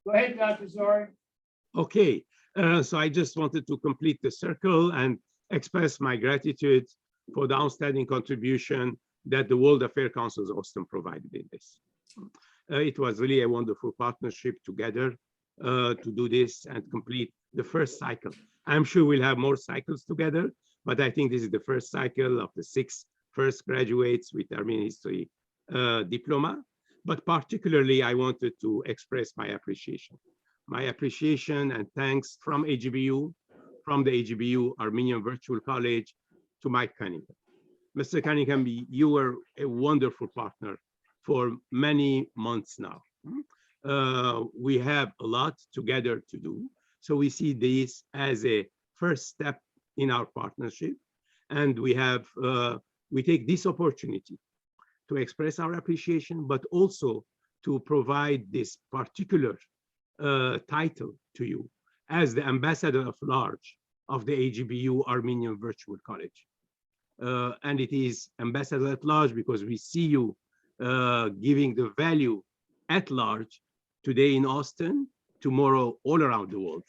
Go ahead, Dr. Zori. Okay, so I just wanted to complete the circle and express my gratitude for the outstanding contribution that the World Affairs Council of Austin provided in this. It was really a wonderful partnership together to do this and complete the first cycle. I'm sure we'll have more cycles together, but I think this is the first cycle of the 6 first graduates with Armenian history diploma. But particularly, I wanted to express my appreciation and thanks from AGBU, from the AGBU Armenian Virtual College to Mike Cunningham. Mr. Cunningham, you were a wonderful partner for many months now. We have a lot together to do. So we see this as a first step in our partnership. And we take this opportunity to express our appreciation, but also to provide this particular title to you as the ambassador of large of the AGBU Armenian Virtual College. And it is ambassador at large because we see you giving the value at large today in Austin, tomorrow all around the world,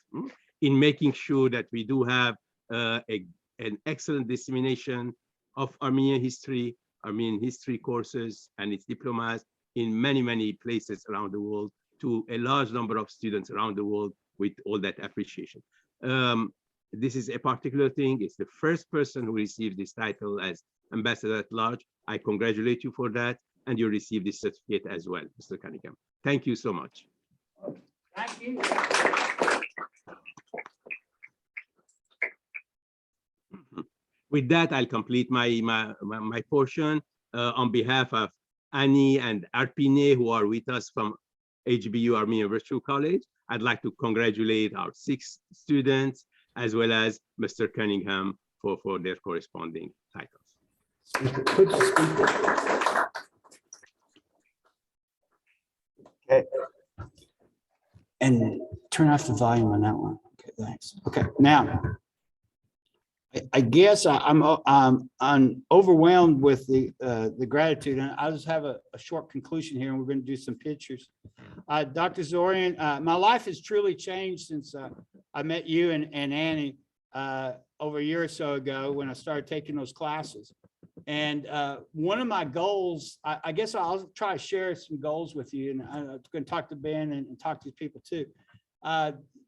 in making sure that we do have an excellent dissemination of Armenian history courses and its diplomas in many, many places around the world to a large number of students around the world with all that appreciation. This is a particular thing. It's the first person who received this title as ambassador at large. I congratulate you for that. And you receive this certificate as well, Mr. Cunningham. Thank you so much. Thank you. With that, I'll complete my portion. On behalf of Annie and Arpine, who are with us from AGBU Armenian Virtual College, I'd like to congratulate our 6 students, as well as Mr. Cunningham for their corresponding titles. Okay. And turn off the volume on that one. Okay, thanks. Okay, now, I guess I'm overwhelmed with the gratitude, and I'll just have a short conclusion here, and we're going to do some pictures. Dr. Zorian, my life has truly changed since I met you and Annie over a year or so ago when I started taking those classes. And one of my goals, I guess I'll try to share some goals with you, and I'm going to talk to Ben and talk to people too.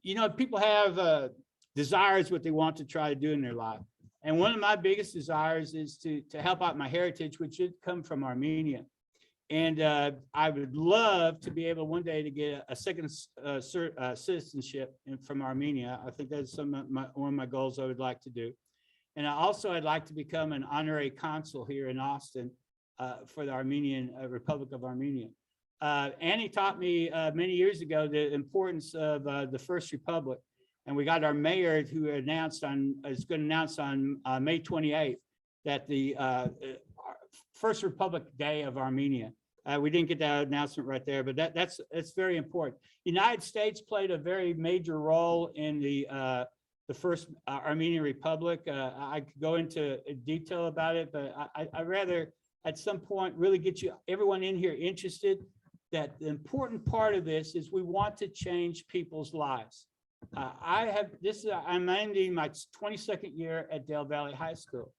You know, people have desires what they want to try to do in their life. And one of my biggest desires is to help out my heritage, which did come from Armenia. And I would love to be able one day to get a second citizenship from Armenia. I think that's one of my goals I would like to do. And I'd like to become an honorary consul here in Austin for the Armenian Republic of Armenia. Annie taught me many years ago the importance of the First Republic. And we got our mayor who is going to announce on May 28th that the First Republic Day of Armenia. We didn't get that announcement right there, but that's very important. The United States played a very major role in the First Armenian Republic. I could go into detail about it, but I'd rather at some point really get everyone in here interested that the important part of this is we want to change people's lives. I'm ending my 22nd year at Del Valle High School.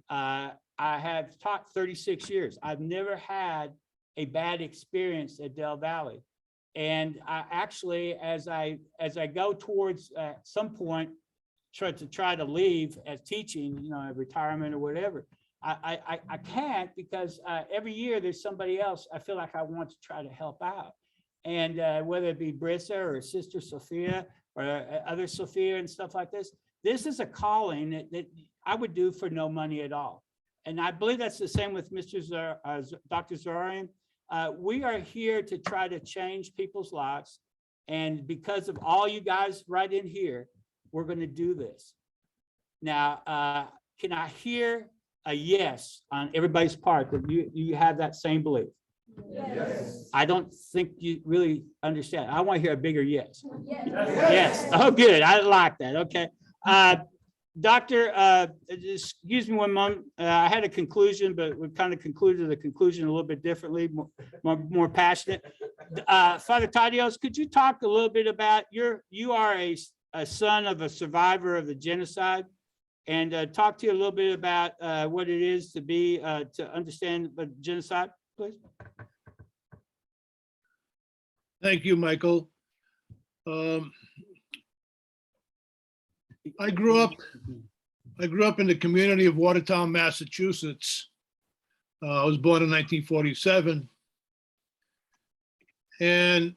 I have taught 36 years. I've never had a bad experience at Del Valle. And I actually, as I go towards at some point, try to leave as teaching, you know, retirement or whatever, I can't because every year there's somebody else I feel like I want to try to help out. And whether it be Brissa or Sister Sophia or other Sophia and stuff like this is a calling that I would do for no money at all. And I believe that's the same with Dr. Zorian. We are here to try to change people's lives. And because of all you guys right in here, we're going to do this. Now, can I hear a yes on everybody's part that you have that same belief? Yes. I don't think you really understand. I want to hear a bigger yes. Yes. Oh, good. I like that. Okay. Doctor, excuse me one moment. I had a conclusion, but we've kind of concluded the conclusion a little bit differently, more passionate. Father Tadios, could you talk a little bit about you are a son of a survivor of the genocide, and talk to you a little bit about what it is to be to understand the genocide, please. Thank you, Michael. I grew up in the community of Watertown, Massachusetts. I was born in 1947. And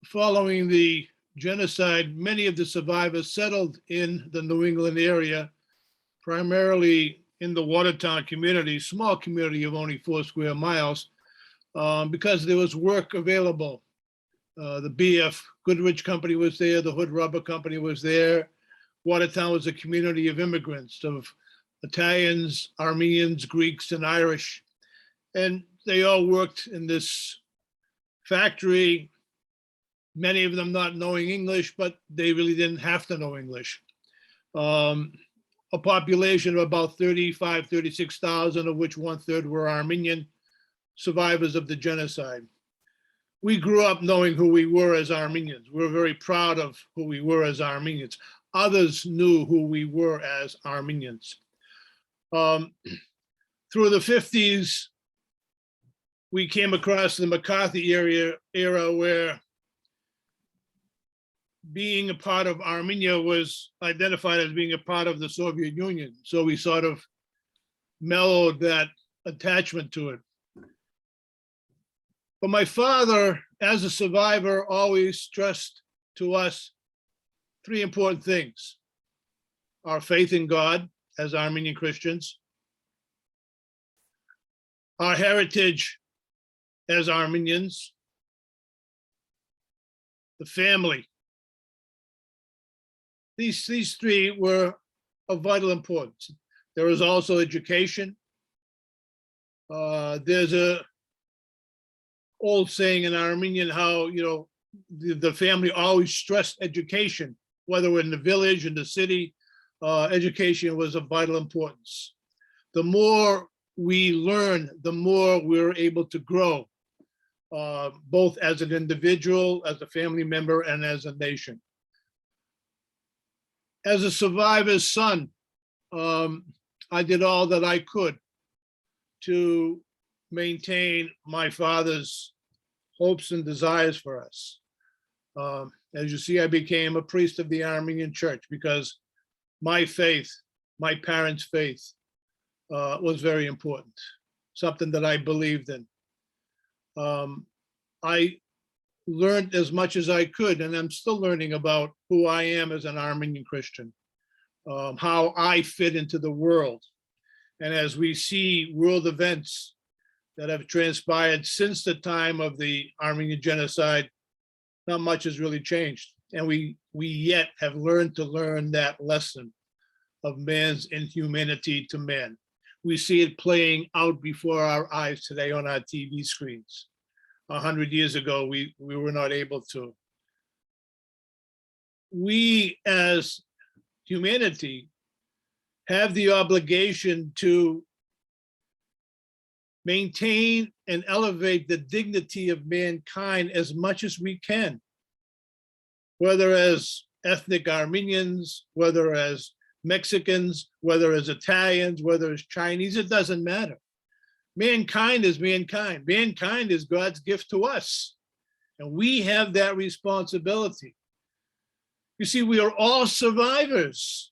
following the genocide, many of the survivors settled in the New England area, primarily in the Watertown community, small community of only 4 square miles, because there was work available. The BF Goodrich Company was there, the Hood Rubber Company was there. Watertown was a community of immigrants, of Italians, Armenians, Greeks, and Irish. And they all worked in this factory, many of them not knowing English, but they really didn't have to know English. a population of about 35, 36,000, of which 1/3 were Armenian survivors of the genocide. We grew up knowing who we were as Armenians. We were very proud of who we were as Armenians. Others knew who we were as Armenians. Through the 50s, we came across the McCarthy era where being a part of Armenia was identified as being a part of the Soviet Union. So we sort of mellowed that attachment to it. But my father, as a survivor, always stressed to us three important things: our faith in God as Armenian Christians, our heritage as Armenians, the family. These three were of vital importance. There was also education. There's a old saying in Armenian how, the family always stressed education, whether in the village, in the city, education was of vital importance. The more we learn, the more we're able to grow, both as an individual, as a family member, and as a nation. As a survivor's son, I did all that I could to maintain my father's hopes and desires for us. As you see, I became a priest of the Armenian church because my faith, my parents' faith, was very important, something that I believed in. I learned as much as I could, and I'm still learning about who I am as an Armenian Christian, how I fit into the world. And as we see world events that have transpired since the time of the Armenian genocide, not much has really changed. And we yet have learned to learn that lesson of man's inhumanity to man. We see it playing out before our eyes today on our TV screens. 100 years ago, we were not able to. We as humanity have the obligation to maintain and elevate the dignity of mankind as much as we can, whether as ethnic Armenians, whether as Mexicans, whether as Italians, whether as Chinese, it doesn't matter. Mankind is mankind. Mankind is God's gift to us. And we have that responsibility. You see, we are all survivors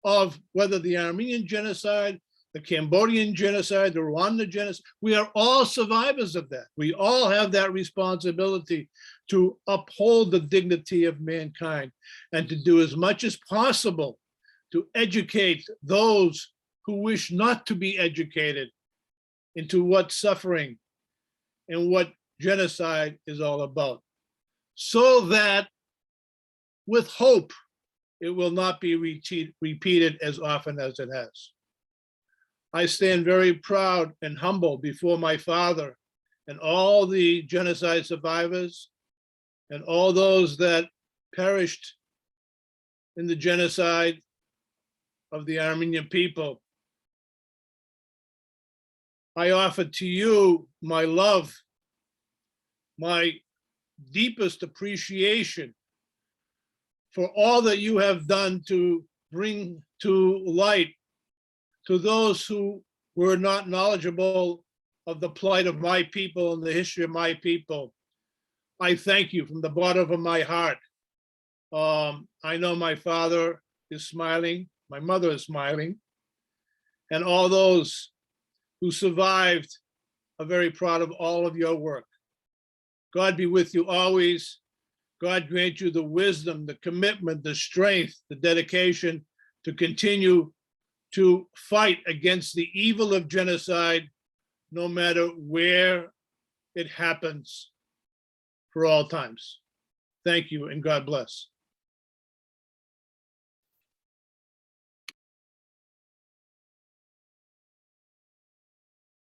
of whether the Armenian genocide, the Cambodian genocide, the Rwanda genocide. We are all survivors of that. We all have that responsibility to uphold the dignity of mankind and to do as much as possible to educate those who wish not to be educated into what suffering and what genocide is all about, so that with hope, it will not be repeated as often as it has. I stand very proud and humble before my father and all the genocide survivors and all those that perished in the genocide of the Armenian people. I offer to you my love, my deepest appreciation for all that you have done to bring to light to those who were not knowledgeable of the plight of my people and the history of my people. I thank you from the bottom of my heart. I know my father is smiling, my mother is smiling, and all those who survived are very proud of all of your work. God be with you always. God grant you the wisdom, the commitment, the strength, the dedication to continue to fight against the evil of genocide, no matter where it happens, for all times. Thank you and God bless.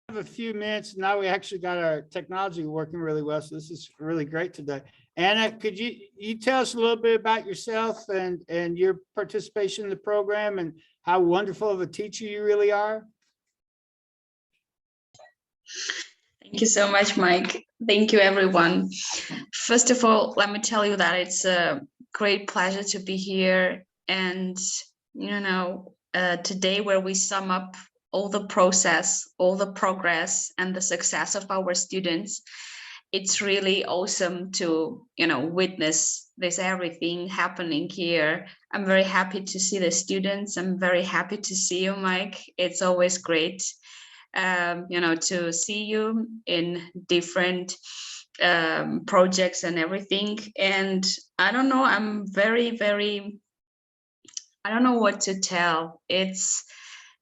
have a few minutes. Now we actually got our technology working really well. So this is really great today. Anna, could you tell us a little bit about yourself and your participation in the program and how wonderful of a teacher you really are? Thank you so much, Mike. Thank you, everyone. First of all, let me tell you that it's a great pleasure to be here. And, today where we sum up all the process, all the progress and the success of our students, it's really awesome to, witness this everything happening here. I'm very happy to see the students. I'm very happy to see you, Mike. It's always great, to see you in different projects and everything. And I don't know, I'm I don't know what to tell. It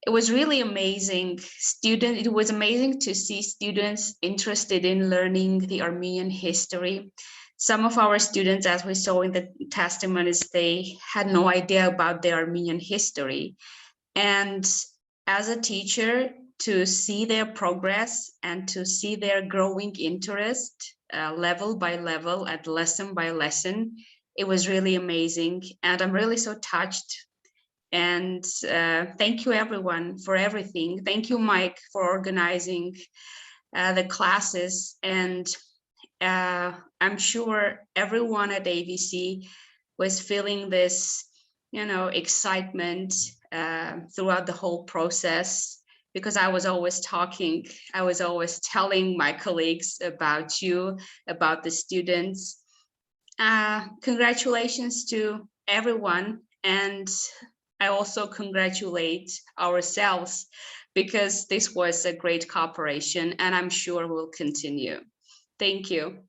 was really amazing. It was amazing to see students interested in learning the Armenian history. Some of our students, as we saw in the testimonies, they had no idea about the Armenian history. And as a teacher, to see their progress and to see their growing interest level by level and lesson by lesson, it was really amazing. And I'm really so touched. And thank you, everyone, for everything. Thank you, Mike, for organizing the classes. And I'm sure everyone at AVC was feeling this, excitement throughout the whole process, because I was always telling my colleagues about you, about the students. Congratulations to everyone. And I also congratulate ourselves, because this was a great cooperation and I'm sure will continue. Thank you.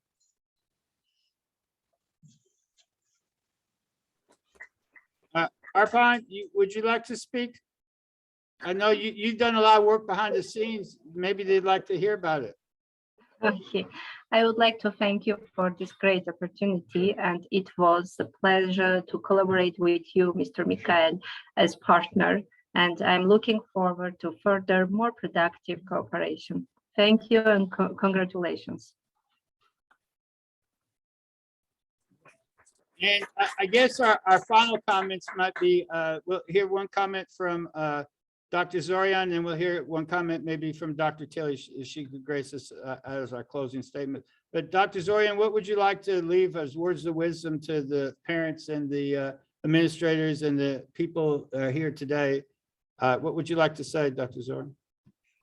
Arpan, would you like to speak? I know you've done a lot of work behind the scenes. Maybe they'd like to hear about it. Okay, I would like to thank you for this great opportunity, and it was a pleasure to collaborate with you, Mr. Mikhail, as partner, and I'm looking forward to further, more productive cooperation. Thank you and congratulations. And I guess our final comments might be, we'll hear one comment from Dr. Zorian, and we'll hear one comment maybe from Dr. Tilly, if she could grace us as our closing statement. But Dr. Zorian, what would you like to leave as words of wisdom to the parents and the administrators and the people here today? What would you like to say, Dr. Zorian?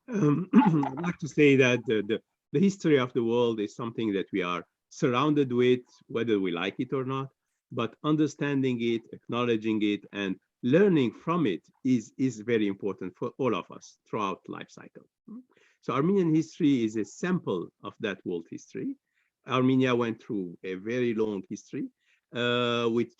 I'd like to say that the history of the world is something that we are surrounded with, whether we like it or not, but understanding it, acknowledging it, and learning from it is very important for all of us throughout life cycle. So Armenian history is a sample of that world history. Armenia went through a very long history with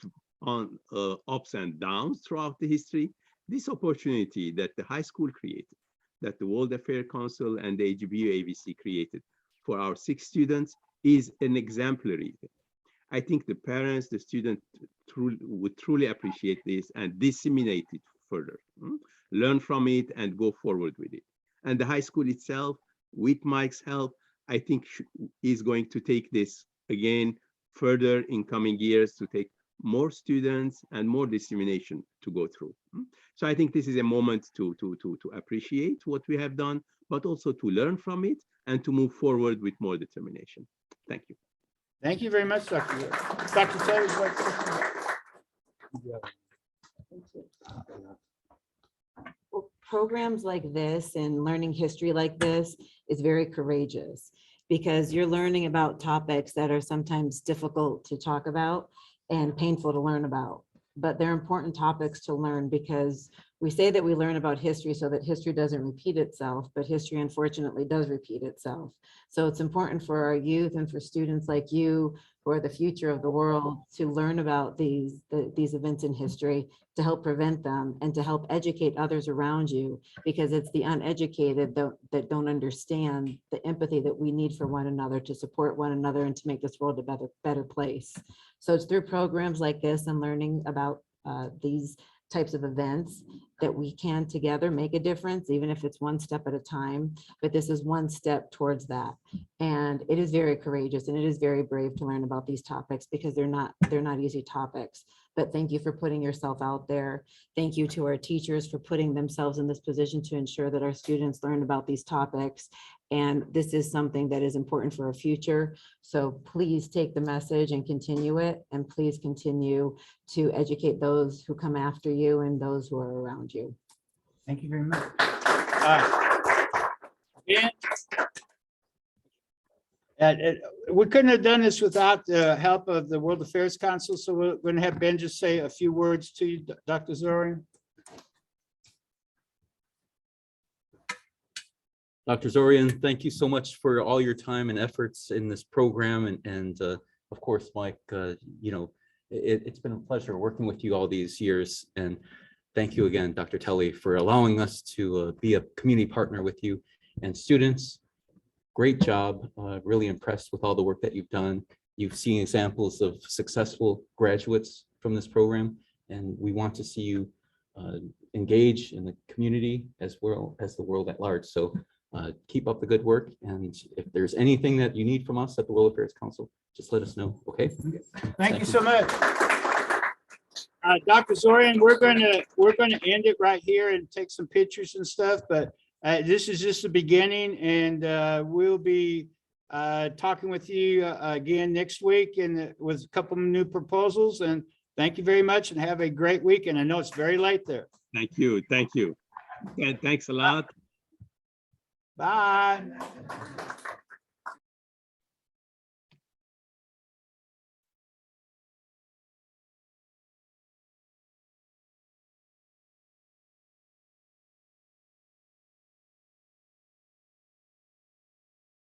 ups and downs throughout the history. This opportunity that the high school created, that the World Affairs Council and the AGBU AVC created for our 6 students is an exemplary thing. I think the parents, the students would truly appreciate this and disseminate it further, learn from it and go forward with it. And the high school itself, with Mike's help, I think is going to take this again further in coming years to take more students and more dissemination to go through. So I think this is a moment to appreciate what we have done, but also to learn from it and to move forward with more determination. Thank you. Thank you very much, Dr. Dr. Taylor. Well, programs like this and learning history like this is very courageous, because you're learning about topics that are sometimes difficult to talk about and painful to learn about. But they're important topics to learn, because we say that we learn about history so that history doesn't repeat itself, but history unfortunately does repeat itself. So it's important for our youth and for students like you, who are the future of the world, to learn about these events in history, to help prevent them and to help educate others around you, because it's the uneducated that don't understand the empathy that we need for one another, to support one another and to make this world a better place. So it's through programs like this and learning about these types of events that we can together make a difference, even if it's one step at a time. But this is one step towards that. And it is very courageous and it is very brave to learn about these topics because they're not easy topics. But thank you for putting yourself out there. Thank you to our teachers for putting themselves in this position to ensure that our students learn about these topics. And this is something that is important for our future. So please take the message and continue it. And please continue to educate those who come after you and those who are around you. Thank you very much. Yeah. We couldn't have done this without the help of the World Affairs Council, so we're going to have Ben just say a few words to you, Dr. Zorian. Dr. Zorian, thank you so much for all your time and efforts in this program. And of course, Mike, you know, it's been a pleasure working with you all these years. And thank you again, Dr. Telly, for allowing us to be a community partner with you and students. Great job. Really impressed with all the work that you've done. You've seen examples of successful graduates from this program, and we want to see you engage in the community as well as the world at large. So keep up the good work. And if there's anything that you need from us at the World Affairs Council, just let us know. Okay. Thank you so much. Dr. Zorian, we're going to end it right here and take some pictures and stuff, but this is just the beginning, and we'll be talking with you again next week and with a couple of new proposals. And thank you very much and have a great week. And I know it's very late there. Thank you. Thank you. And thanks a lot. Bye.